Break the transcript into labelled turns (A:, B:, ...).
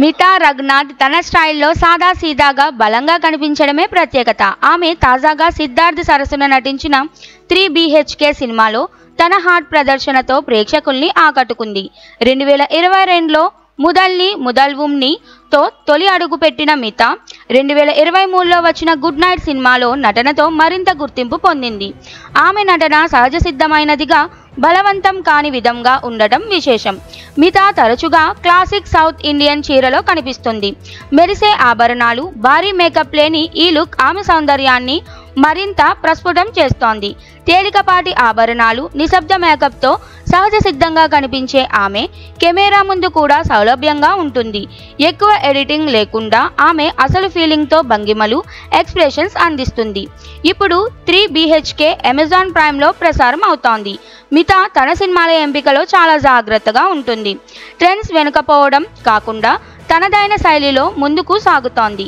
A: మితా రఘునాథ్ తన స్టైల్లో సాదాసీదాగా బలంగా కనిపించడమే ప్రత్యేకత. ఆమె తాజాగా సిద్ధార్థ్ సరసన నటించిన 3 BHK సినిమాలో తన హాట్ ప్రదర్శనతో ప్రేక్షకుల్ని ఆకట్టుకుంది. 2022లో ముదల్ని ముదల్వుమ్ని తో తొలి అడుగు పెట్టిన మితా 2023లో వచ్చిన గుడ్ నైట్ సినిమాలో నటనతో మరింత గుర్తింపు పొందింది. ఆమె నటన సహజ సిద్ధమైనదిగా, బలవంతం కాని విధంగా ఉండటం విశేషం. మితా తరచుగా క్లాసిక్ సౌత్ ఇండియన్ చీరలో కనిపిస్తుంది. మెరిసే ఆభరణాలు, భారీ మేకప్ లేని ఈ లుక్ ఆమె సౌందర్యాన్ని మరింత ప్రస్ఫుటం చేస్తోంది. తేలికపాటి ఆభరణాలు, నిశ్శబ్ద మేకప్తో సహజ సిద్ధంగా కనిపించే ఆమె కెమెరా ముందు కూడా సౌలభ్యంగా ఉంటుంది. ఎక్కువ ఎడిటింగ్ లేకుండా ఆమె అసలు ఫీలింగ్తో భంగిమలు, ఎక్స్ప్రెషన్స్ అందిస్తుంది. ఇప్పుడు 3 BHK అమెజాన్ ప్రైమ్లో ప్రసారం అవుతోంది. మితా తన సినిమాల ఎంపికలో చాలా జాగ్రత్తగా ఉంటుంది. ట్రెండ్స్ వెనుకపోవడం కాకుండా తనదైన శైలిలో ముందుకు సాగుతోంది.